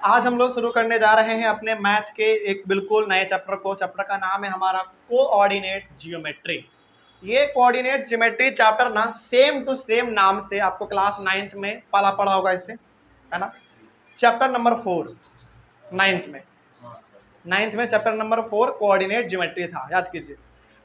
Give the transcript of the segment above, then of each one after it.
आज हम लोग शुरू करने जा रहे हैं अपने मैथ के एक बिल्कुल नए चैप्टर को। चैप्टर का नाम है हमारा कोऑर्डिनेट जियोमेट्री। ये कोऑर्डिनेट जियोमेट्री चैप्टर ना सेम टू सेम नाम से आपको क्लास 9th में पढ़ा होगा इससे, है ना। चैप्टर नंबर 4 9th में चैप्टर नंबर 4 कोऑर्डिनेट ज्योमेट्री था, याद कीजिए।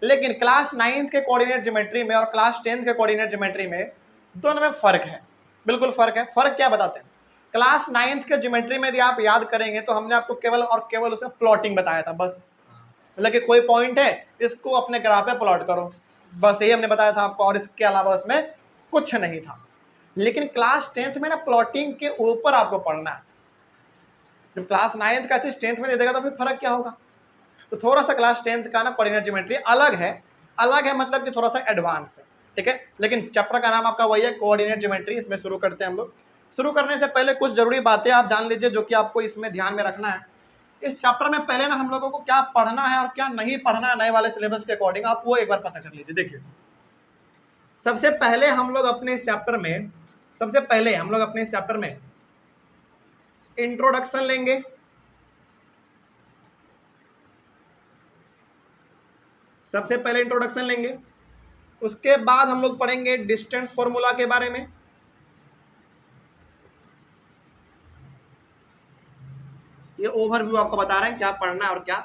लेकिन क्लास 9th के कोऑर्डिनेट ज्योमेट्री में और क्लास 10th के कोऑर्डिनेट ज्योमेट्री में दोनों में फर्क है, बिल्कुल फर्क है। फर्क क्या बताते हैं? क्लास 9th के ज्योमेट्री में यदि आप याद करेंगे तो हमने आपको केवल और केवल उसमें प्लॉटिंग बताया था, बस। मतलब कि कोई पॉइंट है, इसको अपने ग्राफ पे प्लॉट करो, बस यही हमने बताया था आपको, और इसके अलावा उसमें कुछ नहीं था। लेकिन क्लास 10th में ना प्लॉटिंग के ऊपर आपको पढ़ना है। जब क्लास 9th का चीज 10th में दे देगा तो फिर फर्क क्या होगा? तो थोड़ा सा क्लास 10th का ना कोऑर्डिनेट ज्योमेट्री अलग है मतलब कि थोड़ा सा एडवांस है, ठीक है। लेकिन चैप्टर का नाम आपका वही है, कोऑर्डिनेट ज्योमेट्री। इसमें शुरू करते हैं हम लोग। शुरू करने से पहले कुछ जरूरी बातें आप जान लीजिए जो कि आपको इसमें ध्यान में रखना है। इस चैप्टर में पहले ना हम लोगों को क्या पढ़ना है और क्या नहीं पढ़ना है नए वाले सिलेबस के अकॉर्डिंग, आप वो एक बार पता कर लीजिए। देखिए, सबसे पहले हम लोग अपने इस चैप्टर में इंट्रोडक्शन लेंगे। सबसे पहले इंट्रोडक्शन लेंगे, उसके बाद हम लोग पढ़ेंगे डिस्टेंस फॉर्मूला के बारे में। ये ओवरव्यू आपको बता रहे हैं क्या पढ़ना है और क्या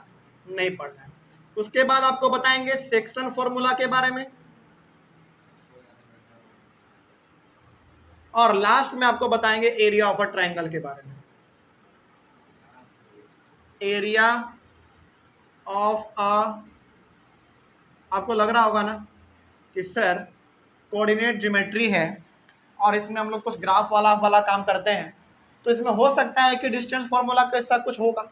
नहीं पढ़ना है। उसके बाद आपको बताएंगे सेक्शन फॉर्मूला के बारे में, और लास्ट में आपको बताएंगे एरिया ऑफ अ ट्रायंगल के बारे में। एरिया ऑफ अ, आपको लग रहा होगा ना कि सर कोऑर्डिनेट ज्योमेट्री है और इसमें हम लोग कुछ ग्राफ वाला काम करते हैं, तो इसमें हो सकता है कि डिस्टेंस फॉर्मूला कैसा कुछ होगा,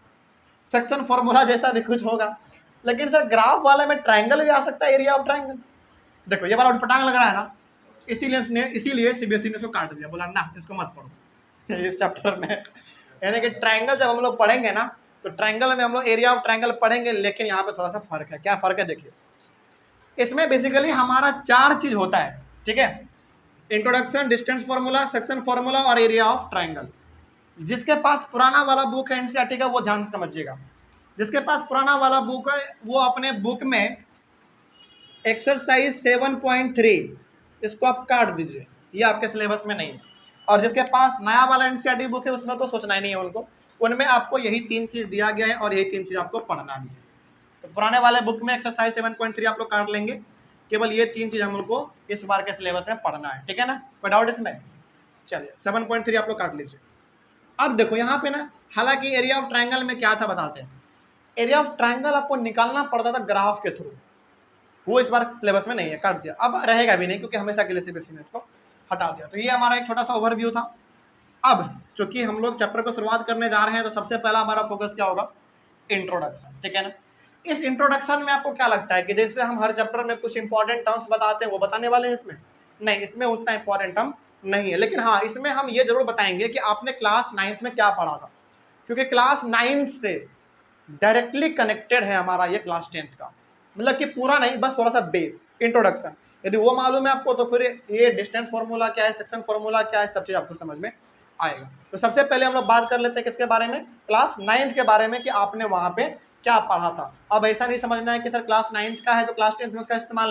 सेक्शन फॉर्मूला जैसा भी कुछ होगा, लेकिन सर ग्राफ वाले में ट्रायंगल भी आ सकता है, एरिया ऑफ ट्रायंगल। देखो ये बार उटपटांग लग रहा है ना, इसीलिए सीबीएसई ने इसको काट दिया, बोला ना इसको मत पढ़ो इस चैप्टर में। यानी कि ट्रायंगल जब हम लोग पढ़ेंगे ना तो ट्रायंगल में हम लोग एरिया ऑफ ट्रायंगल पढ़ेंगे, लेकिन यहाँ पे थोड़ा सा फर्क है। क्या फर्क है? देखिए, इसमें बेसिकली हमारा 4 चीज होता है, ठीक है। Introduction, distance formula, section formula और एरिया ऑफ ट्रायंगल। जिसके पास पुराना वाला बुक है एनसीईआरटी का वो ध्यान से समझिएगा। जिसके पास पुराना वाला बुक है वो अपने बुक में एक्सरसाइज 7.3 इसको आप काट दीजिए, ये आपके सिलेबस में नहीं है। और जिसके पास नया वाला एनसीईआरटी बुक है उसमें तो सोचना ही नहीं है उनको, उनमें आपको यही 3 चीज दिया गया है और यही 3 चीज आपको पढ़ना भी है। तो पुराने वाले बुक में एक्सरसाइज 7.3 आप लोग काट लेंगे, केवल ये 3 चीज हम लोग को इस बार के सिलेबस में पढ़ना है, ठीक है ना। कोई डाउट इसमें? चलिए 7.3 आप लोग काट लीजिए। अब देखो यहाँ पे ना, हालांकि एरिया ऑफ ट्रायंगल में क्या था बताते हैं। एरिया ऑफ ट्रायंगल आपको निकालना पड़ता था ग्राफ के थ्रू, वो इस बार सिलेबस में नहीं है, काट दिया। अब रहेगा भी नहीं क्योंकि हमेशा के लिए सीबीएसई ने इसको हटा दिया। तो ये हमारा एक छोटा सा ओवरव्यू था। अब चूंकि हम लोग चैप्टर को शुरुआत करने जा रहे हैं तो सबसे पहला हमारा फोकस क्या होगा? इंट्रोडक्शन, ठीक है ना। इस इंट्रोडक्शन में आपको क्या लगता है कि जैसे हम हर चैप्टर में कुछ इंपॉर्टेंट टर्म्स बताते हैं वो बताने वाले हैं इसमें? नहीं, इसमें उतना इंपॉर्टेंट टर्म नहीं है। लेकिन हाँ, इसमें हम ये जरूर बताएंगे कि आपने क्लास 9th में क्या पढ़ा था, क्योंकि क्लास 9th से डायरेक्टली कनेक्टेड है हमारा ये क्लास 10th का। मतलब कि पूरा नहीं, बस थोड़ा सा बेस, इंट्रोडक्शन। यदि वो मालूम है आपको तो फिर ये डिस्टेंस फॉर्मूला क्या है, सेक्शन फॉर्मूला क्या है, सब चीज आपको समझ में आएगा। तो सबसे पहले हम लोग बात कर लेते हैं किसके बारे में? क्लास 9th के बारे में, कि आपने वहां पे क्या पढ़ा था। अब ऐसा नहीं समझना है कि सर क्लास 9th का है तो क्लास 10th में उसका इस्तेमाल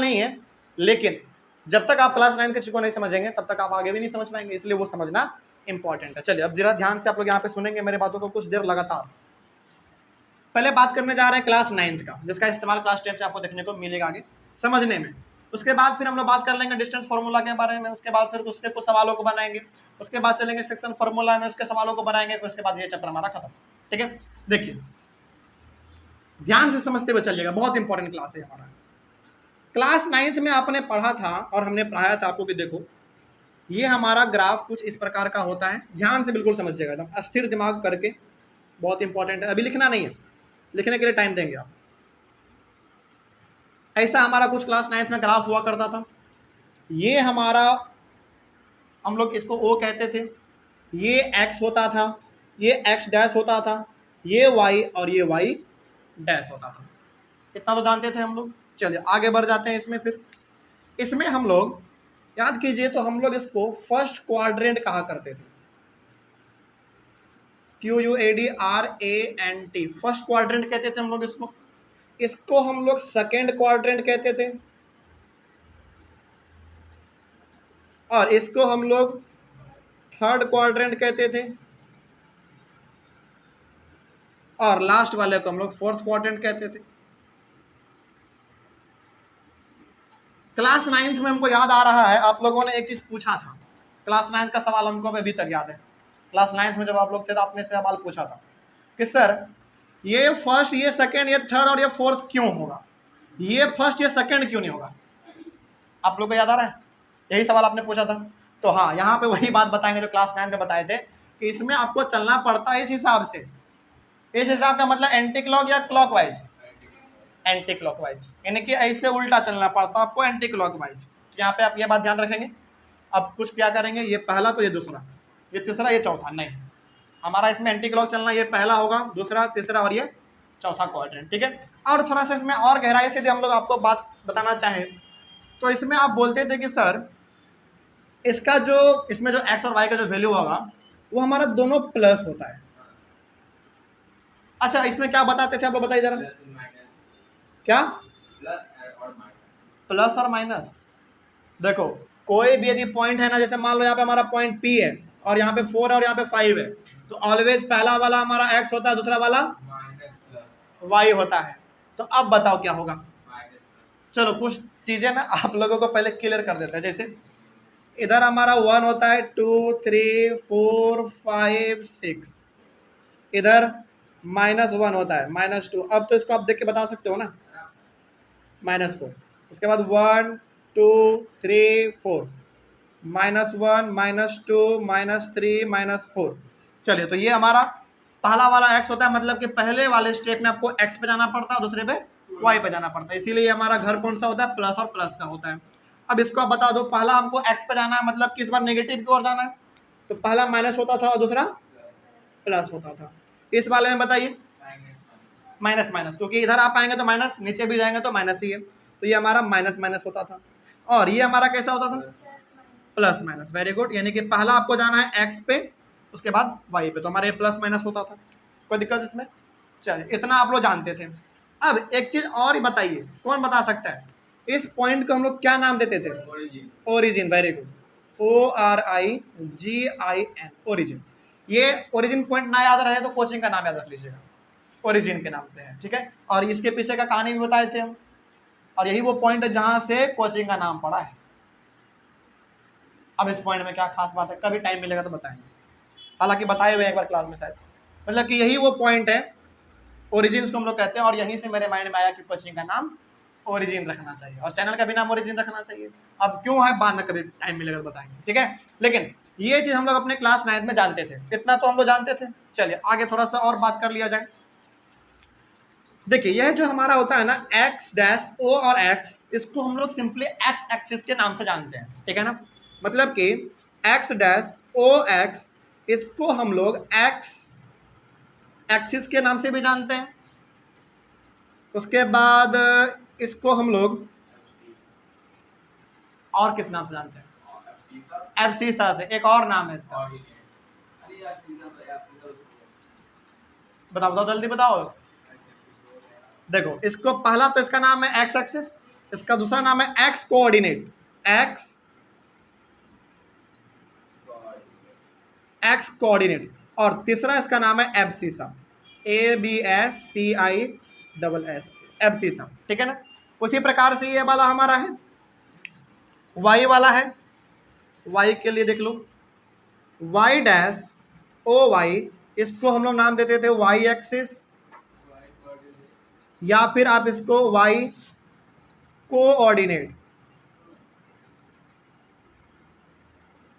नहीं है। लेकिन जब तक आप क्लास 9th के चीज़ों को नहीं समझेंगे तब तक आप आगे भी नहीं समझ पाएंगे, इसलिए वो समझना इंपॉर्टेंट है। चलिए अब जरा ध्यान से आप लोग यहाँ पे सुनेंगे मेरे बातों को कुछ देर लगातार। पहले बात करने जा रहे हैं क्लास 9th का, जिसका इस्तेमाल क्लास 10th में आपको देखने को मिलेगा आगे समझने में। उसके बाद फिर हम लोग बात कर लेंगे डिस्टेंस फॉर्मूला के बारे में, उसके बाद फिर उसके कुछ सवालों को बनाएंगे, उसके बाद चलेंगे सेक्शन फॉर्मूला में, उसके सवालों को बनाएंगे, फिर उसके बाद ये चैप्टर हमारा खत्म, ठीक है। देखिए ध्यान से समझते हुए चलिएगा, बहुत इंपॉर्टेंट क्लास है हमारा। क्लास 9th में आपने पढ़ा था और हमने पढ़ाया था आपको कि देखो ये हमारा ग्राफ कुछ इस प्रकार का होता है। ध्यान से बिल्कुल समझिएगा, एकदम अस्थिर दिमाग करके, बहुत इंपॉर्टेंट है। अभी लिखना नहीं है, लिखने के लिए टाइम देंगे आप। ऐसा हमारा कुछ क्लास 9th में ग्राफ हुआ करता था। ये हमारा, हम लोग इसको ओ कहते थे, ये एक्स होता था, ये एक्स डैश होता था, ये वाई और ये वाई डैश होता था। इतना तो जानते थे हम लोग। चलिए आगे बढ़ जाते हैं इसमें। फिर इसमें हम लोग याद कीजिए तो हम लोग इसको फर्स्ट क्वाड्रेंट कहा करते थे। QUADRANT, फर्स्ट क्वाड्रेंट कहते थे हम लोग इसको। इसको हम लोग सेकेंड क्वाड्रेंट कहते थे, और इसको हम लोग थर्ड क्वाड्रेंट कहते थे, और लास्ट वाले को हम लोग फोर्थ क्वाड्रेंट कहते थे। क्लास 9th में हमको याद आ रहा है, आप लोगों ने एक चीज पूछा था, क्लास 9th का सवाल हमको अभी तक याद है। क्लास 9th में जब आप लोग थे तो आपने सवाल पूछा था कि सर ये फर्स्ट, ये सेकंड, ये थर्ड और ये फोर्थ क्यों होगा, ये फर्स्ट ये सेकंड क्यों नहीं होगा? आप लोग को याद आ रहा है? यही सवाल आपने पूछा था। तो हाँ, यहाँ पे वही बात बताएंगे जो क्लास 9 में बताए थे कि इसमें आपको चलना पड़ता है इस हिसाब से। इस हिसाब का मतलब एंटी क्लॉक या क्लॉकवाइज? एंटी क्लॉकवाइज, यानी कि ऐसे उल्टा चलना पड़ता है आपको, एंटी क्लॉकवाइज। तो यहाँ पे आप ये बात ध्यान रखेंगे। अब कुछ क्या करेंगे, ये पहला तो ये दूसरा, ये तीसरा, ये चौथा, नहीं, हमारा इसमें एंटी क्लॉक चलना ये पहला होगा, दूसरा, तीसरा और ये चौथा क्वाड्रेंट, ठीक है। और थोड़ा सा इसमें और गहराई से हम लोग आपको बात बताना चाहें तो इसमें आप बोलते थे कि सर इसका जो, इसमें जो एक्स और वाई का जो वैल्यू होगा वो हमारा दोनों प्लस होता है। अच्छा, इसमें क्या बताते थे आप लोग, बताइए जरा। क्या? प्लस और माइनस। देखो कोई भी यदि पॉइंट है ना, जैसे मान लो यहाँ पे हमारा पॉइंट P है और यहाँ पे 4 और यहाँ पे 5 है, तो ऑलवेज पहला वाला हमारा x होता है, दूसरा वाला y होता है। तो अब बताओ क्या होगा? चलो कुछ चीजें ना आप लोगों को पहले क्लियर कर देते हैं। जैसे इधर हमारा 1 होता है, 2 3 4 5 6, इधर -1 होता है, -2। अब तो इसको आप देख के बता सकते हो ना, -4। उसके बाद 1 2 3 4, -1 -2 -3 -4। चलिए, तो ये हमारा पहला वाला x होता है, मतलब कि पहले वाले स्टेप में आपको x पे जाना पड़ता है, दूसरे पे y पे जाना पड़ता है। इसीलिए हमारा घर कौन सा होता है? प्लस और प्लस का होता है। अब इसको आप बता दो, पहला हमको x पे जाना है, मतलब किस बार नेगेटिव की ओर जाना है, तो पहला माइनस होता था और दूसरा प्लस होता था। इस वाले में बताइए माइनस माइनस, क्योंकि इधर आप आएंगे तो माइनस, नीचे भी जाएंगे तो माइनस ही है, तो ये हमारा माइनस माइनस होता था। और ये हमारा कैसा होता था? Plus minus. वेरी गुड, यानी कि पहला आपको जाना है x पे, उसके बाद y पे, तो हमारे ये प्लस माइनस होता था। कोई दिक्कत इसमें? चलिए, इतना आप लोग जानते थे। अब एक चीज और ही बताइए, कौन बता सकता है इस पॉइंट को हम लोग क्या नाम देते थे? Origin. Very good, ORIGIN, origin. ये ओरिजिन पॉइंट ना याद रहे तो कोचिंग का नाम याद रख लीजिएगा, ओरिजिन के नाम से है, ठीक है। और इसके पीछे का कहानी भी बताए थे हम, और यही वो पॉइंट है जहां से कोचिंग का नाम पड़ा है। अब इस पॉइंट में क्या खास बात है, कभी टाइम मिलेगा तो बताएंगे, हालांकि बताए हुए एक बार क्लास में शायद। मतलब कि यही वो पॉइंट है, ओरिजिन को हम लोग कहते हैं, और यहीं से मेरे माइंड में आया कि कोचिंग का नाम ओरिजिन रखना चाहिए और चैनल का भी नाम ओरिजिन रखना चाहिए। अब क्यों है, बाद में कभी टाइम मिलेगा तो बताएंगे, ठीक है। लेकिन ये चीज हम लोग अपने क्लास 9 में जानते थे, इतना तो हम लोग जानते थे। चलिए आगे थोड़ा सा और बात कर लिया जाए। देखिए, यह जो हमारा होता है ना x डैश o और x, इसको हम लोग सिंपली x एक्सिस के नाम से जानते हैं, ठीक है ना। मतलब कि x डैश o x, इसको हम लोग x एक्सिस के नाम से भी जानते हैं। उसके बाद इसको हम लोग और किस नाम से जानते हैं? एब्सिसा से। एक और नाम है इसका, बताओ बताओ जल्दी बताओ। देखो, इसको पहला तो इसका नाम है एक्स एक्सिस, इसका दूसरा नाम है एक्स कोऑर्डिनेट, एक्स कोऑर्डिनेट, और तीसरा इसका नाम है एब्सिसा, ABSCISS, एब्सिसा, ठीक है ना। उसी प्रकार से ये वाला हमारा है, वाई वाला है। वाई के लिए देख लो, वाई डैश ओ वाई, इसको हम लोग नाम देते थे वाई एक्सिस, या फिर आप इसको वाई कोऑर्डिनेट,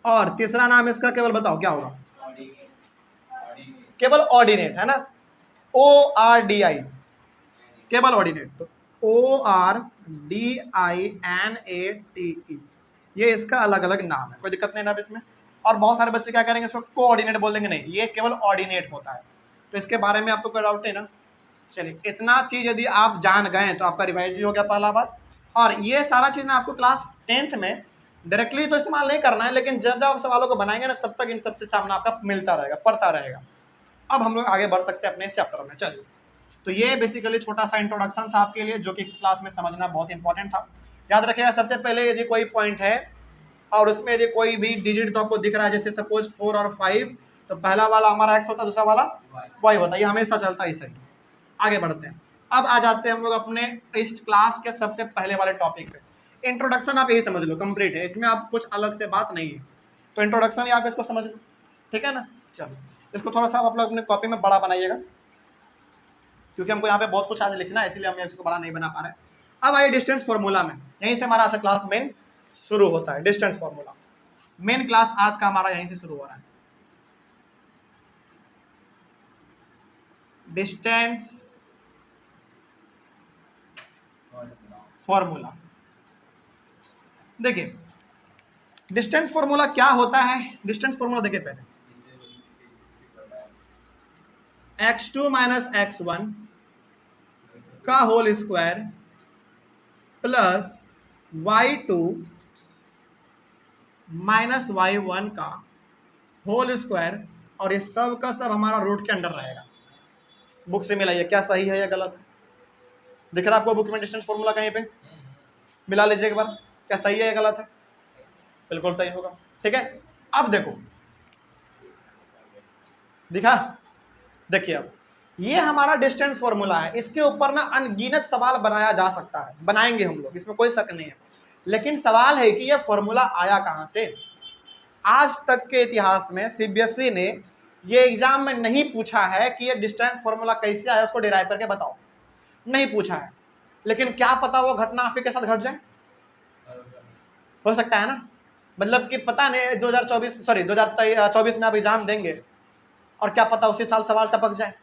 और तीसरा नाम इसका केवल बताओ क्या होगा? केवल ऑर्डिनेट, है ना, ORDI, केवल ऑर्डिनेट। तो ORDINATE, ये इसका अलग अलग नाम है, कोई दिक्कत नहीं ना इसमें। और बहुत सारे बच्चे क्या करेंगे, इसको कोऑर्डिनेट बोल देंगे, नहीं, ये केवल ऑर्डिनेट होता है। तो इसके बारे में आपको कोई डाउट है ना? चलिए, इतना चीज यदि आप जान गए तो आपका रिवाइज भी हो गया पहला बात। और ये सारा चीज ना आपको क्लास 10th में डायरेक्टली तो इस्तेमाल नहीं करना है, लेकिन जब आप सवालों को बनाएंगे ना, तब तक इन सबसे सामना आपका मिलता रहेगा, पड़ता रहेगा। अब हम लोग आगे बढ़ सकते हैं अपने इस चैप्टर में। चलिए, तो ये बेसिकली छोटा सा इंट्रोडक्शन था आपके लिए, जो कि इस क्लास में समझना बहुत इंपॉर्टेंट था। याद रखिएगा, सबसे पहले यदि कोई पॉइंट है और उसमें यदि कोई भी डिजिट तो आपको दिख रहा है, जैसे सपोज 4 और 5, तो पहला वाला हमारा x होता है, दूसरा वाला y होता है। ये हमेशा चलता है, सही। आगे बढ़ते हैं। अब आ जाते हैं हम लोग अपने इस क्लास के सबसे पहले वाले टॉपिक पे। इंट्रोडक्शन आप यही समझ लो, कंप्लीट है, इसमें आप कुछ अलग से बात नहीं है। तो इंट्रोडक्शन ही आप इसको समझ लो, ठीक है ना। चलो, इसको थोड़ा सा आप लोग अपने कॉपी में बड़ा बनाइएगा, क्योंकि हमको यहाँ पे बहुत कुछ आज लिखना है, इसलिए हम इसको बड़ा नहीं बना पा रहे हैं। अब आइए डिस्टेंस फॉर्मूला में, यहीं से हमारा आज क्लास मेन शुरू होता है। डिस्टेंस फॉर्मूला मेन क्लास आज का हमारा यहीं से शुरू हो रहा है। डिस्टेंस फॉर्मूला, देखिए डिस्टेंस फॉर्मूला क्या होता है। डिस्टेंस फॉर्मूला देखिए, पहले x2 माइनस x1 का whole square plus y2 minus y1 का होल स्क्वायर, और ये सब का सब हमारा रूट के अंडर रहेगा। बुक से मिलाइए, क्या सही है या गलत है। दिख रहा है आपको बुक में डिस्टेंस फॉर्मूला कहीं पे? मिला लीजिए एक बार, क्या सही है या गलत है। बिल्कुल सही होगा, ठीक है। अब देखो, दिखा, देखिए अब ये हमारा डिस्टेंस फॉर्मूला है। इसके ऊपर ना अनगिनत सवाल बनाया जा सकता है, बनाएंगे हम लोग, इसमें कोई शक नहीं है। लेकिन सवाल है कि ये फॉर्मूला आया कहां से। आज तक के इतिहास में सीबीएसई ने ये एग्जाम में नहीं पूछा है कि ये डिस्टेंस फॉर्मूला कैसे आया, उसको डिराइव करके बताओ, नहीं पूछा है। लेकिन क्या पता वो घटना आप ही के साथ घट जाए, हो सकता है ना। मतलब कि पता नहीं 2024 में आप एग्जाम देंगे और क्या पता उसी साल सवाल टपक जाए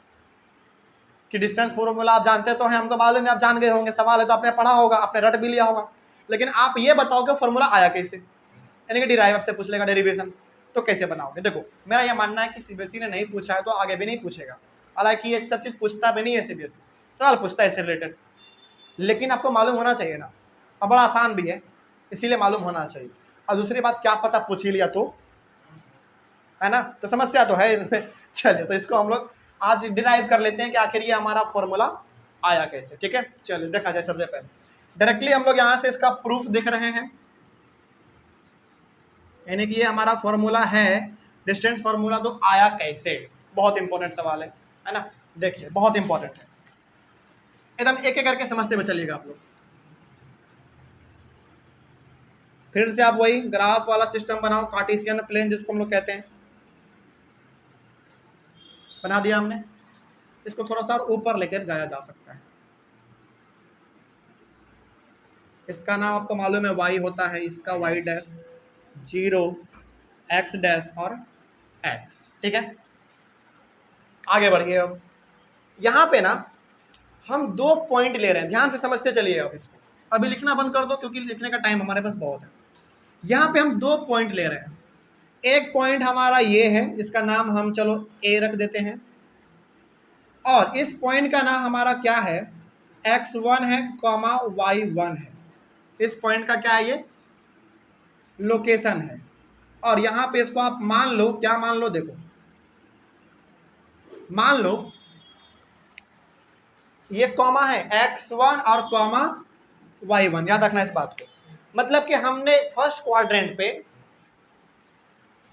कि डिस्टेंस फॉर्मूला आप जानते तो हैं, हमको मालूम है आप जान गए होंगे, सवाल है तो आपने पढ़ा होगा, आपने रट भी लिया होगा। लेकिन आप ये बताओ कि फॉर्मूला आया कैसे, यानी कि डिराइव से पूछ लेगा, डेरिवेशन, तो कैसे बनाओगे। देखो, मेरा यह मानना है कि सीबीएसई ने नहीं पूछा है तो आगे भी नहीं पूछेगा। हालांकि ये सब चीज़ पूछता भी नहीं है सीबीएसई, सवाल पूछता है इससे रिलेटेड, लेकिन आपको मालूम होना चाहिए ना, और बड़ा आसान भी है, इसीलिए मालूम होना चाहिए। और दूसरी बात, क्या पता पूछ ही लिया तो, है ना, तो समस्या तो है इसमें। चलिए, तो इसको हम लोग आज डिराइव कर लेते हैं कि आखिर ये हमारा फॉर्मूला आया कैसे, ठीक है। चलिए देखा जाए, सबसे पहले डायरेक्टली हम लोग यहाँ से इसका प्रूफ देख रहे हैं, यानी कि ये हमारा फॉर्मूला है डिस्टेंस फॉर्मूला। तो आया कैसे, बहुत इंपॉर्टेंट सवाल है ना। देखिए, बहुत इंपॉर्टेंट है, एकदम एक एक करके समझते हुए चलिएगा आप लोग। फिर से आप वही ग्राफ वाला सिस्टम बनाओ, कार्टेशियन प्लेन जिसको हम लोग कहते हैं, बना दिया हमने। इसको थोड़ा सा ऊपर लेकर जाया जा सकता है। इसका नाम आपको मालूम है y होता है, इसका y डैश 0 x डैश और x, ठीक है। आगे बढ़िए। अब यहाँ पे ना हम 2 पॉइंट ले रहे हैं, ध्यान से समझते चलिए। अब इसको अभी लिखना बंद कर दो, क्योंकि लिखने का टाइम हमारे पास बहुत है। यहाँ पे हम 2 पॉइंट ले रहे हैं। एक पॉइंट हमारा ये है, इसका नाम हम चलो a रख देते हैं, और इस पॉइंट का नाम हमारा क्या है, x1 है कॉमा y1 है। इस पॉइंट का क्या है, ये लोकेशन है। और यहाँ पे इसको आप मान लो, क्या मान लो, देखो मान लो ये कॉमा है x1 और कॉमा y1, याद रखना इस बात को। मतलब कि हमने फर्स्ट क्वाड्रेंट पे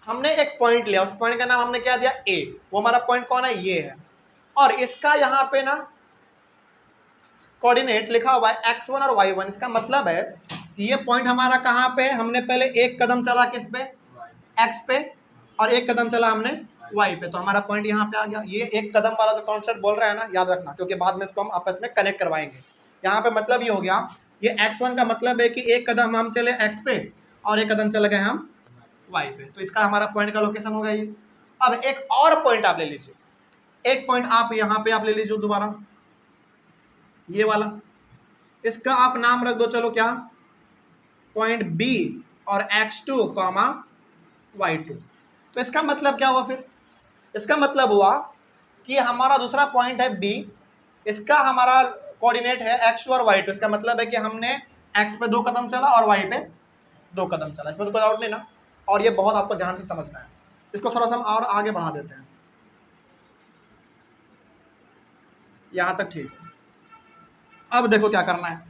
हमने एक पॉइंट लिया, उस पॉइंट का नाम हमने क्या दिया, a। वो हमारा पॉइंट कौन है, ये है। और इसका यहाँ पे ना कोऑर्डिनेट लिखा हुआ है x1 और y1। इसका मतलब है कि ये पॉइंट हमारा कहाँ पे, हमने पहले एक कदम चला किस पे, x पे, और एक कदम चला हमने y पे, तो हमारा पॉइंट यहाँ पे आ गया। ये एक कदम वाला जो कॉन्सेप्ट बोल रहा है ना, याद रखना, क्योंकि बाद में इसको हम आपस में कनेक्ट करवाएंगे। यहाँ पे मतलब ये हो गया, ये x1 का मतलब है कि एक कदम हम चले x पे और एक कदम चले गए हम y पे, तो इसका हमारा पॉइंट का लोकेशन होगा ये। अब एक और पॉइंट आप ले लीजिए, एक पॉइंट आप यहाँ पे आप ले लीजिए दोबारा, ये वाला, इसका आप नाम रख दो, चलो क्या, पॉइंट B और x2 कॉमा y2। तो इसका मतलब क्या हुआ, फिर इसका मतलब हुआ कि हमारा दूसरा पॉइंट है B, इसका हमारा कोऑर्डिनेट है x2 और y2। इसका मतलब है कि हमने x पे 2 कदम चला और y पे 2 कदम चला, इसमें तो कोई डाउट नहीं ना। और ये बहुत आपको ध्यान से समझना है, इसको थोड़ा सा हम और आगे बढ़ा देते हैं। यहाँ तक ठीक है। अब देखो क्या करना है,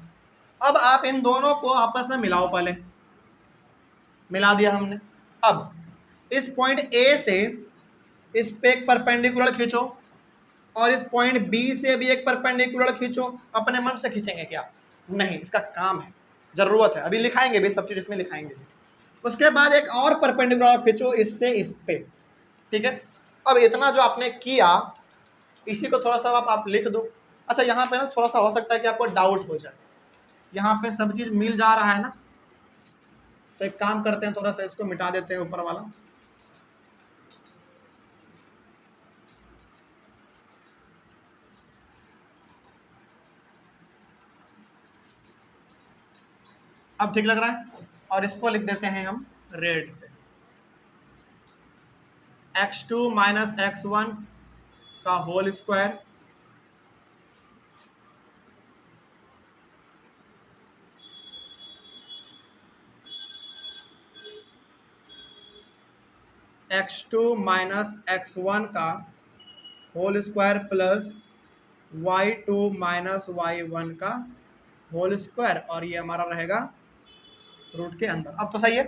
अब आप इन दोनों को आपस में मिलाओ, पहले मिला दिया हमने। अब इस पॉइंट ए से इस पे एक परपेंडिकुलर खींचो और इस पॉइंट बी से भी एक परपेंडिकुलर खींचो। अपने मन से खींचेंगे क्या? नहीं, इसका काम है, जरूरत है, अभी लिखाएंगे भी सब चीज इसमें लिखाएंगे। उसके बाद एक और परपेंडिकुलर खींचो इससे इस पे, ठीक है। अब इतना जो आपने किया इसी को थोड़ा सा आप लिख दो। अच्छा यहाँ पे ना थोड़ा सा हो सकता है कि आपको डाउट हो जाए, यहाँ पे सब चीज मिल जा रहा है ना, तो एक काम करते हैं, थोड़ा सा इसको मिटा देते हैं ऊपर वाला। अब ठीक लग रहा है, और इसको लिख देते हैं हम रेड से, x2 माइनस x1 का whole square x2 minus x1 का whole square plus y2 minus y1 का होल स्क्वायर, और ये हमारा रहेगा रूट के अंदर। अब तो सही है,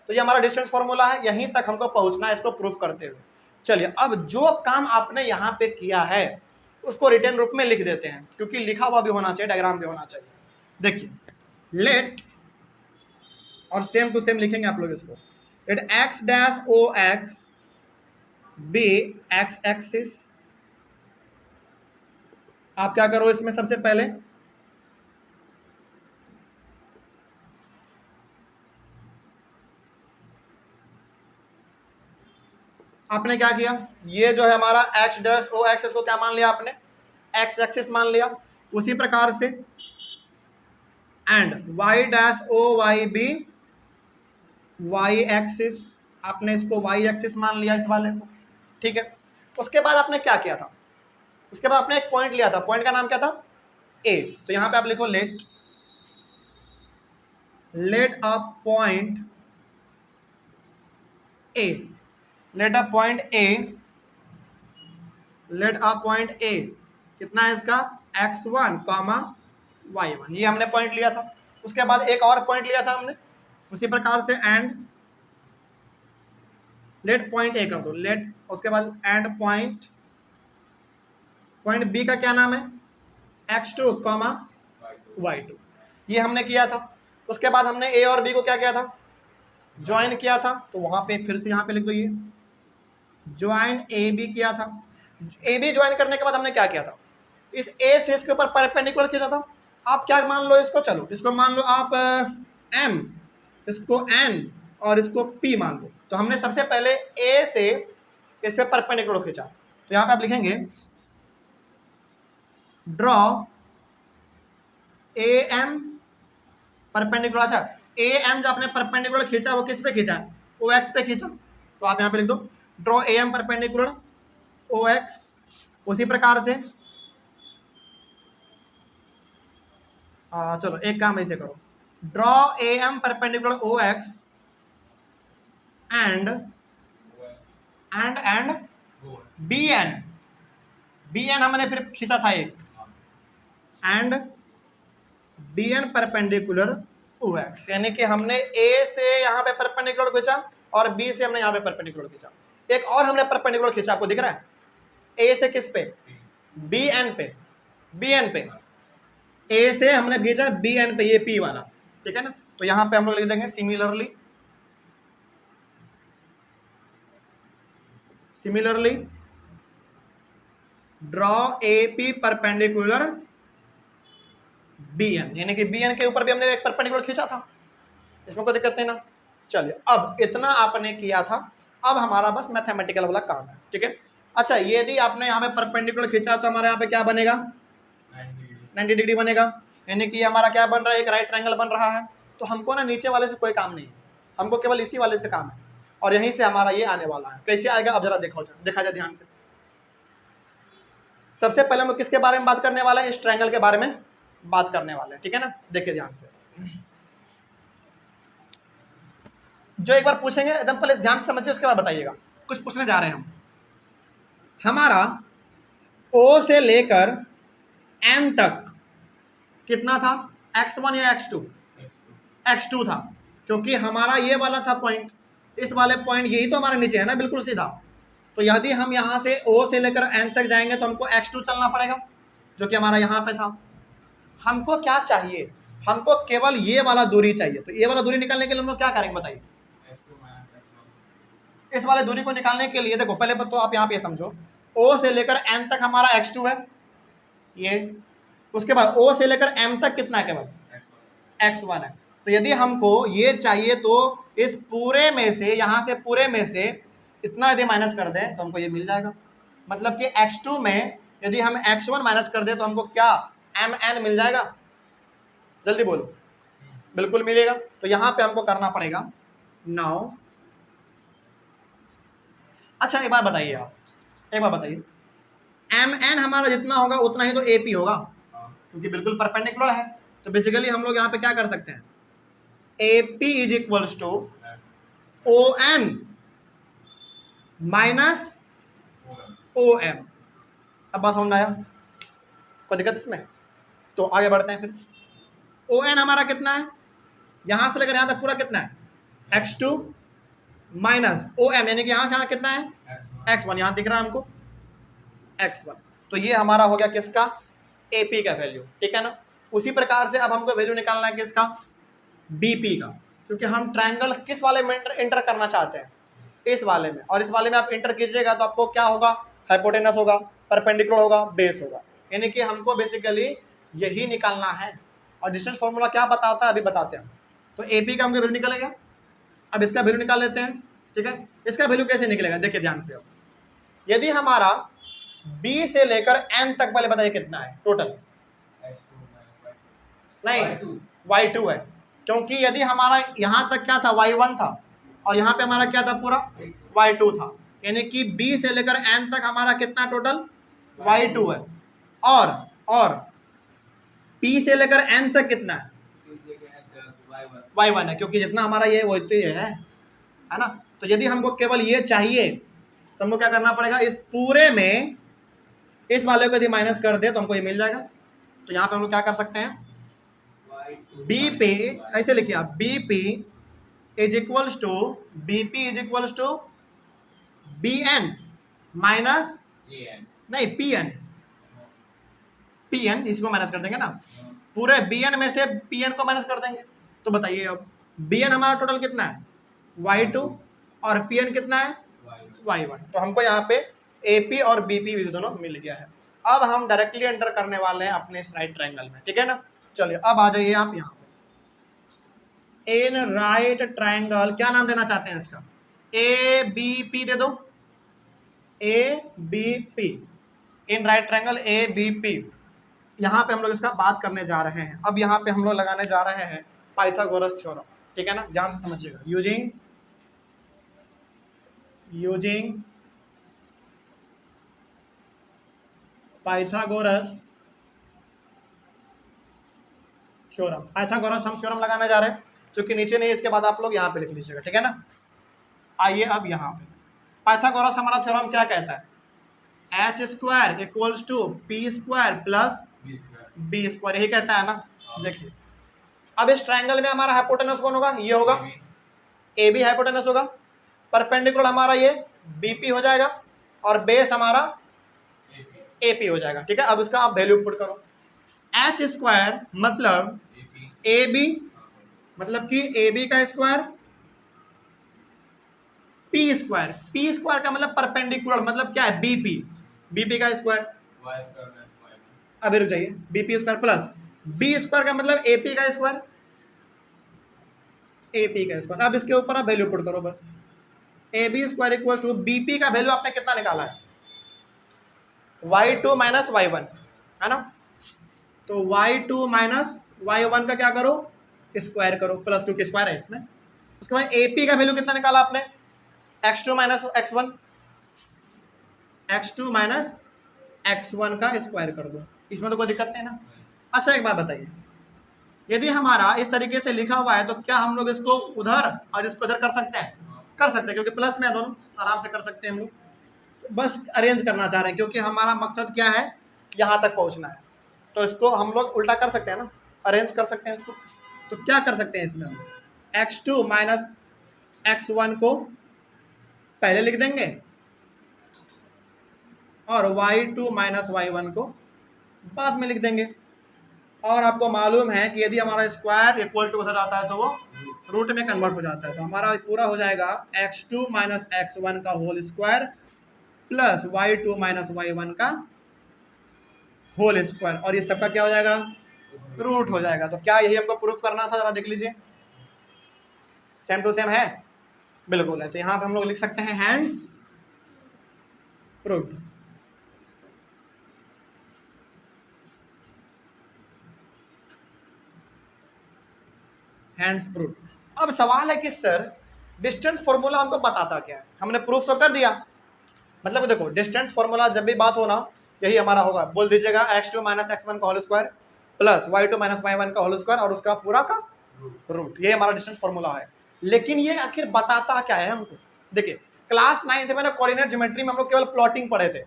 तो ये हमारा डिस्टेंस फॉर्मूला है, यहीं तक हमको पहुंचना है इसको प्रूफ करते हुए। चलिए अब जो काम आपने यहाँ पे किया है उसको रिटर्न रूप में लिख देते हैं, क्योंकि लिखा हुआ भी होना चाहिए, डायग्राम भी होना चाहिए। देखिए लेट, और सेम टू सेम लिखेंगे आप लोग इसको, let x dash O X be X axis. आप क्या करो इसमें, सबसे पहले आपने क्या किया, ये जो है हमारा x डैश ओ एक्सिस को क्या मान लिया आपने, x एक्सिस मान लिया। उसी प्रकार से and y dash O Y be y axis, आपने इसको y एक्सिस मान लिया इस वाले को, ठीक है। उसके बाद आपने क्या किया था, उसके बाद आपने एक पॉइंट लिया था, पॉइंट का नाम क्या था, a। तो यहां पे आप लिखो let a point a, let a point a कितना है इसका, x1 कॉमा y1, ये हमने पॉइंट लिया था। उसके बाद एक और पॉइंट लिया था हमने, उसी प्रकार से एंड लेट पॉइंट a कर दो, लेट, उसके बाद एंड पॉइंट b का क्या नाम है, x2 कॉमा y2, ये हमने किया था। उसके बाद हमने a और b को क्या किया था, ज्वाइन किया था। तो वहां पे फिर से यहाँ पे लिख दो, ये ज्वाइन ए बी किया था। ए बी ज्वाइन करने के बाद हमने क्या किया था, इस ए से इसके ऊपर परपेंडिकुलर खींचा था। आप क्या मान लो इसको, चलो इसको मान लो आप m, इसको n और इसको p मान लो। तो हमने सबसे पहले a से इस पे परपेंडिकुलर खींचा, तो यहाँ पे आप लिखेंगे ड्रॉ ए एम परपेंडिकुलर। अच्छा ए एम जो आपने परपेंडिकुलर खींचा वो किस पे खींचा, ओ एक्स पे खींचा, तो आप यहाँ पे लिख दो draw A M perpendicular O X. उसी प्रकार से चलो एक काम ऐसे करो, draw A M perpendicular O X and B N हमने फिर खींचा था एक, and B N perpendicular O X, यानी कि हमने ए से यहाँ पे परपेंडिकुलर खींचा और बी से हमने यहाँ पे परपेंडिकुलर खींचा। एक और हमने परपेंडिकुलर खींचा, आपको दिख रहा है, ए से किस पे, बी एन पे, ए से हमने भेजा बी एन पे, ये पी वाला, ठीक है ना। तो यहाँ पे हम लोग लिख देंगे similarly draw A P perpendicular B N, यानी कि बी एन के ऊपर भी हमने एक परपेंडिकुलर खींचा था, इसमें कोई दिक्कत नहीं ना। चलिए अब इतना आपने किया था, अब हमारा बस मैथमेटिकल वाला काम है, ठीक है। अच्छा यदि आपने यहाँ पे परपेंडिकुलर खींचा तो हमारे यहाँ पे क्या बनेगा, 90 डिग्री बनेगा, यानी कि हमारा क्या बन रहा है, एक राइट ट्रायंगल बन रहा है। तो हमको ना नीचे वाले से कोई काम नहीं है, हमको केवल इसी वाले से काम है, और यहीं से हमारा ये आने वाला है। कैसे आएगा अब जरा देखा जाए ध्यान से। सबसे पहले हम किसके बारे में बात करने वाले हैं, इस ट्रायंगल के बारे में बात करने वाले हैं, ठीक है ना। देखिए ध्यान से, जो एक बार पूछेंगे एकदम पहले ध्यान से समझिए, उसके बाद बताइएगा। कुछ पूछने जा रहे हैं हम, हमारा ओ से लेकर n तक कितना था, x1 या x2? x2 था, क्योंकि हमारा ये वाला था पॉइंट, इस वाले पॉइंट यही तो हमारे नीचे है ना, बिल्कुल सीधा। तो यदि हम यहाँ से O से लेकर n तक जाएंगे तो हमको x2 चलना पड़ेगा, जो कि हमारा यहाँ पे था। हमको क्या चाहिए, हमको केवल ये वाला दूरी चाहिए। तो ये वाला दूरी निकालने के लिए हम लोग क्या करेंगे बताइए? इस वाले दूरी को निकालने के लिए देखो, पहले तो आप यहाँ पे समझो, O से लेकर n तक हमारा x2 है ये, उसके बाद O से लेकर m तक कितना है, केवल x1 है। तो यदि हमको ये चाहिए तो इस पूरे में से, यहाँ से पूरे में से इतना यदि माइनस कर दें तो हमको ये मिल जाएगा। मतलब कि x2 में यदि हम x1 माइनस कर दें तो हमको क्या mn मिल जाएगा? जल्दी बोलो। बिल्कुल मिलेगा। तो यहाँ पे हमको करना पड़ेगा नाउ। अच्छा एक बात बताइए आप, एक बात बताइए, mn हमारा जितना होगा उतना ही तो AP होगा, क्योंकि बिल्कुल परपेंडिकुलर है। तो बेसिकली हम लोग यहाँ पे क्या कर सकते हैं, AP is equals to ON minus OM। अब बात समझ आया, कोई दिक्कत इसमें? तो आगे बढ़ते हैं फिर। ON हमारा कितना है, यहाँ से लेकर यहाँ तक पूरा कितना है, x2 माइनस OM, यानी कि यहाँ से यहाँ कितना है, x1, यहाँ दिख रहा है हमको x1। तो ये हमारा हो गया किसका, AP का वैल्यू, ठीक है ना। उसी प्रकार से अब हमको वैल्यू निकालना है किसका, BP का, क्योंकि हम ट्रायंगल किस वाले में इंटर करना चाहते हैं, इस वाले में। और इस वाले में आप इंटर कीजिएगा तो आपको क्या होगा, हाइपोटेनस होगा, परपेंडिकुलर होगा, बेस होगा, यानी कि हमको बेसिकली यही निकालना है। और डिस्टेंस फॉर्मूला क्या बताता है अभी बताते हैं। तो AP का हमको वैल्यू निकलेगा। अब इसका वैल्यू निकाल लेते हैं, ठीक है। इसका वैल्यू कैसे निकलेगा, देखिए ध्यान से। अब यदि हमारा B से लेकर N तक, पहले बताइए कितना है टोटल, नहीं y2 है, क्योंकि यदि हमारा यहाँ तक क्या था, y1 था, और यहाँ पे हमारा क्या था, पूरा y2 था, यानी कि B से लेकर N तक हमारा कितना टोटल y2 है। और P से लेकर N तक कितना है, y1 है, क्योंकि जितना हमारा ये वो तो ये है ना। तो यदि हमको केवल ये चाहिए तो हमको क्या करना पड़ेगा, इस पूरे में इस वाले को यदि माइनस कर दे तो हमको ये मिल जाएगा। तो यहाँ पे हम लोग क्या कर सकते हैं, BP ऐसे लिखिए आप, BP is equals to BN minus नहीं PN, इसको माइनस कर देंगे ना, पूरे BN में से PN को माइनस कर देंगे। तो बताइए अब BN हमारा टोटल कितना है, y2, और PN कितना है, y1। तो हमको यहाँ पे AP और BP भी दोनों मिल गया है। अब हम डायरेक्टली एंटर करने वाले हैं अपने इस राइट ट्रायंगल में, ठीक है ना। चलिए अब आ जाइए आप यहाँ पे, इन राइट ट्रायंगल, क्या नाम देना चाहते हैं इसका, ABP दे दो, ABP, in right triangle ABP। यहाँ पे हम लोग इसका बात करने जा रहे हैं। अब यहाँ पे हम लोग लगाने जा रहे हैं पाइथागोरस थ्योरम, ठीक है ना, ध्यान से समझिएगा। यूजिंग पाइथागोरस थ्योरम, पाइथागोरस हम थ्योरम लगाने जा रहे हैं, जो कि नीचे नहीं, इसके बाद आप लोग यहाँ पे लिख लीजिएगा, ठीक है ना। आइए अब यहाँ पे पाइथागोरस हमारा थ्योरम क्या कहता है, h square equals to p square plus b square, यही कहता है ना। देखिए अब इस ट्रायंगल में हमारा हाइपोटेनस कौन होगा, ये होगा, AB हाइपोटेनस होगा, परपेंडिकुलर हमारा ये BP हो जाएगा, और बेस हमारा AP हो जाएगा, ठीक है। अब इसका आप वैल्यू पुट करो, h स्क्वायर मतलब AB, मतलब कि AB का स्क्वायर, P स्क्वायर का मतलब परपेंडिकुलर, मतलब क्या है, BP का स्क्वायर, अभी रुक जाइए, BP square plus B square का मतलब AP का स्क्वायर, अब इसके ऊपर आप वैल्यू पुट करो बस। AB square equal to BP का वैल्यू आपने कितना निकाला है, y2 माइनस y1, है ना। तो y2 माइनस y1 का क्या करो, स्क्वायर करो, प्लस क्योंकि स्क्वायर है इसमें। उसके बाद AP का वैल्यू कितना निकाला आपने, x2 माइनस x1 का स्क्वायर कर दो, इसमें तो कोई दिक्कत नहीं ना। अच्छा एक बात बताइए, यदि हमारा इस तरीके से लिखा हुआ है तो क्या हम लोग इसको उधर और इसको इधर कर सकते हैं, कर सकते हैं, क्योंकि प्लस में दोनों आराम से कर सकते हैं हम लोग। बस अरेंज करना चाह रहे हैं, क्योंकि हमारा मकसद क्या है, यहाँ तक पहुँचना है। तो इसको हम लोग उल्टा कर सकते हैं ना, अरेंज कर सकते हैं इसको। तो क्या कर सकते हैं इसमें हम x2 माइनस x1 को पहले लिख देंगे और y2 माइनस y1 को बाद में लिख देंगे। और आपको मालूम है कि यदि हमारा स्क्वायर इक्वल टू हो जाता है तो वो रूट में कन्वर्ट हो जाता है। तो हमारा पूरा हो जाएगा x2 माइनस x1 का whole square plus y2 minus y1 का होल स्क्वायर, और ये सबका क्या हो जाएगा, रूट हो जाएगा। तो क्या यही हमको प्रूफ करना था, जरा देख लीजिए, सेम टू सेम है, बिल्कुल है। तो यहाँ पे हम लोग लिख सकते हैं हैंड्स प्रूव्ड। Hands proved. अब सवाल है कि सर डिस्टेंस फॉर्मूला हमको बताता क्या है, हमने प्रूफ तो कर दिया। मतलब देखो डिस्टेंस फॉर्मूला जब भी बात हो ना, यही हमारा होगा, बोल दीजिएगा x2 माइनस x1 का whole square plus y2 minus y1 का होल स्क्वायर और उसका पूरा का रूट, ये हमारा डिस्टेंस फॉर्मूला है। लेकिन ये आखिर बताता क्या है हमको, देखिए क्लास 9th में ना कोऑर्डिनेट ज्योमेट्री में हम लोग केवल प्लॉटिंग पढ़े थे।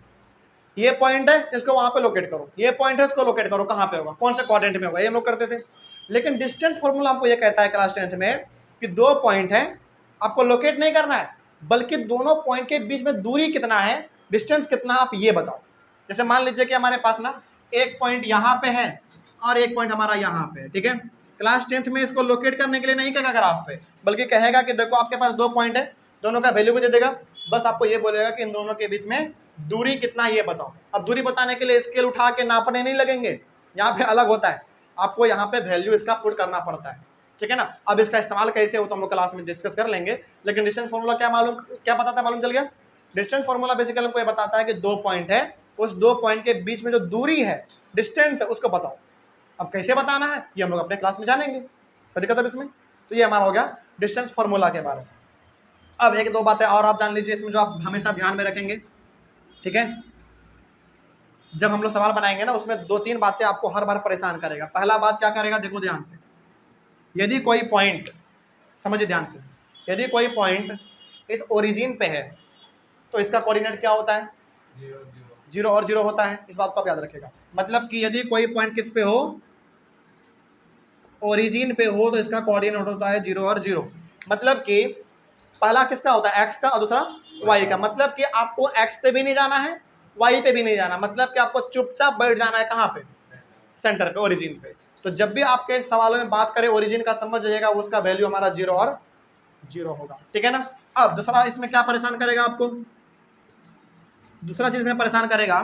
ये पॉइंट है इसको वहां पे लोकेट करो, ये पॉइंट है इसको लोकेट करो, कहाँ पे होगा, कौन से क्वाड्रेंट में होगा, ये हम लोग करते थे। लेकिन डिस्टेंस फॉर्मूला हमको ये कहता है क्लास 10th में कि दो पॉइंट है, आपको लोकेट नहीं करना है, बल्कि दोनों पॉइंट के बीच में दूरी कितना है, डिस्टेंस कितना, आप ये बताओ। जैसे मान लीजिए कि हमारे पास ना एक पॉइंट यहाँ पे है और एक पॉइंट हमारा यहाँ पे है, ठीक है। क्लास 10th में इसको लोकेट करने के लिए नहीं कहेगा ग्राफ पे, बल्कि कहेगा कि देखो आपके पास दो पॉइंट है, दोनों का वैल्यू भी दे देगा, बस आपको ये बोलेगा कि इन दोनों के बीच में दूरी कितना ये बताओ। अब दूरी बताने के लिए स्केल उठा के नापने नहीं लगेंगे, यहाँ पे अलग होता है, आपको यहाँ पे वैल्यू इसका पुट करना पड़ता है, ठीक है ना। अब इसका इस्तेमाल कैसे हो तो हम लोग क्लास में डिस्कस कर लेंगे। लेकिन डिस्टेंस फॉर्मूला क्या मालूम, क्या बताता है, मालूम चल गया। डिस्टेंस फॉर्मूला बेसिकली हमको ये बताता है कि दो पॉइंट है, उस दो पॉइंट के बीच में जो दूरी है, डिस्टेंस है, उसको बताओ। अब कैसे बताना है ये हम लोग अपने क्लास में जानेंगे, कोई दिक्कत है इसमें। तो ये हमारा हो गया डिस्टेंस फॉर्मूला के बारे में। अब एक दो बातें और आप जान लीजिए इसमें जो आप हमेशा ध्यान में रखेंगे, ठीक है। जब हम लोग सवाल बनाएंगे ना उसमें दो तीन बातें आपको हर बार परेशान करेगा। पहला बात क्या करेगा, देखो ध्यान से, यदि कोई पॉइंट, समझिए ध्यान से, यदि कोई पॉइंट इस ओरिजिन पे है तो इसका कोऑर्डिनेट क्या होता है, 0 और 0 होता है, इस बात को आप याद रखिएगा। मतलब कि यदि कोई पॉइंट किस पे हो, ओरिजिन पे हो, तो इसका कोऑर्डिनेट होता है 0 और 0। मतलब कि पहला किसका होता है, x का, और दूसरा y का। मतलब कि आपको x पे भी नहीं जाना है, y पे भी नहीं जाना, मतलब कि आपको चुपचाप बैठ जाना है कहाँ पे, सेंटर पे, ओरिजिन पे। तो जब भी आपके सवालों में बात करें ओरिजिन का, समझ जाइएगा उसका वैल्यू हमारा 0 और 0 होगा, ठीक है ना। अब दूसरा इसमें क्या परेशान करेगा आपको, दूसरा चीज में परेशान करेगा।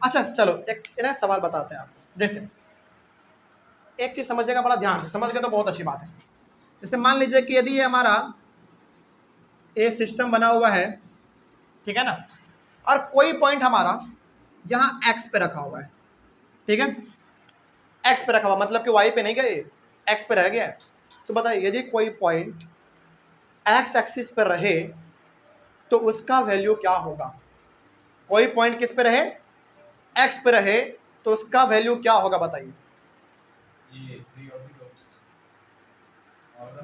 अच्छा चलो एक सवाल बताते हैं आपको। जैसे एक चीज समझिएगा बड़ा ध्यान से, समझ गए तो बहुत अच्छी बात है। जैसे मान लीजिए कि यदि ये हमारा एक सिस्टम बना हुआ है, ठीक है ना, और कोई पॉइंट हमारा यहाँ x पे रखा हुआ है, ठीक है, x पे रखा हुआ, मतलब कि y पे नहीं गए, x पे रह गया। तो बताइए यदि कोई पॉइंट x एक्सिस पर रहे तो उसका वैल्यू क्या होगा। कोई पॉइंट किस पे रहे, x पे रहे, तो उसका वैल्यू क्या होगा बताइए।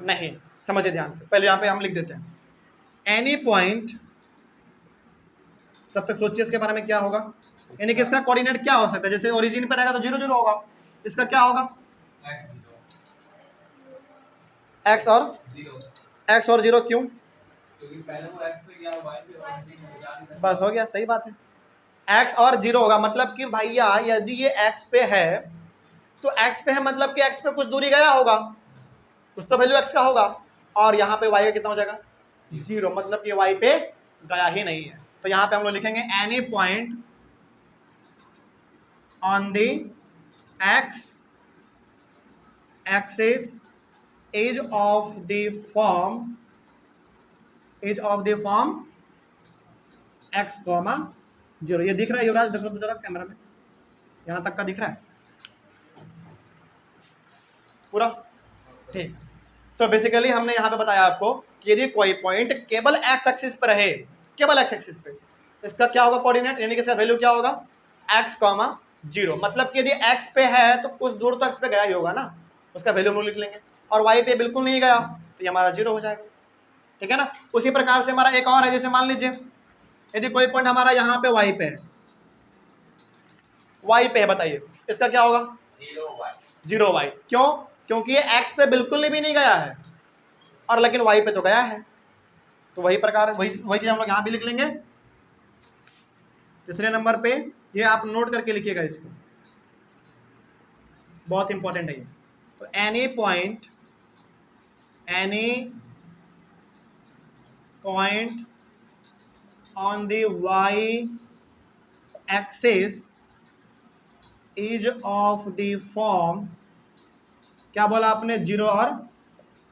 नहीं, समझिए ध्यान से, पहले यहाँ पे हम लिख देते हैं एनी पॉइंट, तब तक सोचिए इसके बारे में क्या होगा, यानी कि इसका कोऑर्डिनेट क्या हो सकता है। जैसे ओरिजिन पे रहेगा तो 0 0 होगा, इसका क्या होगा, x और 0। क्यों, क्योंकि पहले वो x पे गया, y पे, बस हो गया, सही बात है, x और 0 होगा। मतलब कि भैया यदि ये x पे है तो x पे है, मतलब कि x पे कुछ दूरी गया होगा, कुछ तो वैल्यू x का होगा, और यहाँ पे y का कितना हो जाएगा, 0, मतलब कि y पे गया ही नहीं है। तो यहाँ पे हम लोग लिखेंगे any point on the x axis as of the form x, 0। ये दिख रहा है युवराज, देखो जरा कैमरा में, यहाँ तक का दिख रहा है पूरा, ठीक। तो बेसिकली हमने यहाँ पे बताया आपको कि यदि कोई पॉइंट केवल x एक्सिस पर रहे, केवल x एक्सिस पे, इसका क्या होगा कोऑर्डिनेट, यानी कि इसका वैल्यू क्या होगा, x, 0। मतलब कि यदि x पे है तो कुछ दूर तो x पे गया ही होगा ना, उसका वैल्यू हम लिख लेंगे, और y पे बिल्कुल नहीं गया तो ये हमारा 0 हो जाएगा, ठीक है ना। उसी प्रकार से हमारा एक और है, जैसे मान लीजिए यदि कोई पॉइंट हमारा यहाँ पे y पे है, वाई पे है, बताइए इसका क्या होगा? 0y। क्यों? क्योंकि ये एक्स पे बिल्कुल भी नहीं गया है और लेकिन वाई पे तो गया है। तो वही प्रकार वही चीज हम लोग यहाँ भी लिख लेंगे। तीसरे नंबर पे ये आप नोट करके लिखिएगा इसको, बहुत इंपॉर्टेंट है ये। तो any point on the y axis is of the form, क्या बोला आपने? 0 और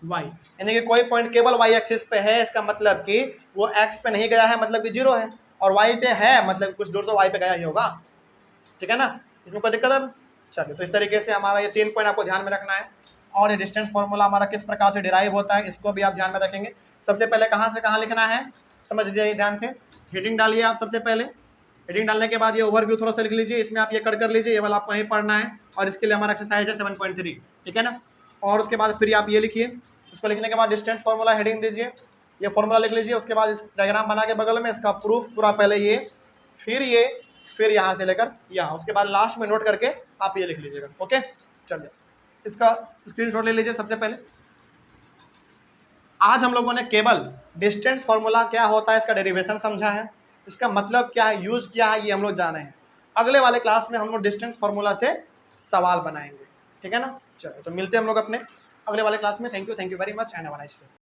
y, यानी कि कोई पॉइंट केवल y एक्सिस पे है, इसका मतलब कि वो x पे नहीं गया है, मतलब कि 0 है, और y पे है मतलब कुछ दूर तो y पे गया ही होगा। ठीक है ना, इसमें कोई दिक्कत है? चलिए, तो इस तरीके से हमारा ये 3 पॉइंट आपको ध्यान में रखना है। और ये डिस्टेंस फॉर्मूला हमारा किस प्रकार से डिराइव होता है इसको भी आप ध्यान में रखेंगे। सबसे पहले कहाँ से कहाँ लिखना है समझ लीजिए ध्यान से। हेडिंग डालिए आप सबसे पहले, हेडिंग डालने के बाद ये ओवरव्यू थोड़ा सा लिख लीजिए, इसमें आप ये कर लीजिए, ये वाला आपको नहीं पढ़ना है, और इसके लिए हमारा एक्सरसाइज है 7.3। ठीक है ना, और उसके बाद फिर आप ये लिखिए, उसको लिखने के बाद डिस्टेंस फॉर्मूला हेडिंग दीजिए, ये फॉर्मूला लिख लीजिए, उसके बाद इस डायग्राम बना के बगल में इसका प्रूफ पूरा, पहले ये फिर यहाँ से लेकर यहाँ, उसके बाद लास्ट में नोट करके आप ये लिख लीजिएगा। ओके, चलिए इसका स्क्रीनशॉट ले लीजिए। सबसे पहले आज हम लोगों ने केवल डिस्टेंस फॉर्मूला क्या होता है इसका डेरिवेशन समझा है, इसका मतलब क्या है, यूज क्या है, ये हम लोग जाने हैं। अगले वाले क्लास में हम लोग डिस्टेंस फॉर्मूला से सवाल बनाएंगे। ठीक है ना, चलो तो मिलते हैं हम लोग अपने अगले वाले क्लास में। Thank you very much and have a nice day.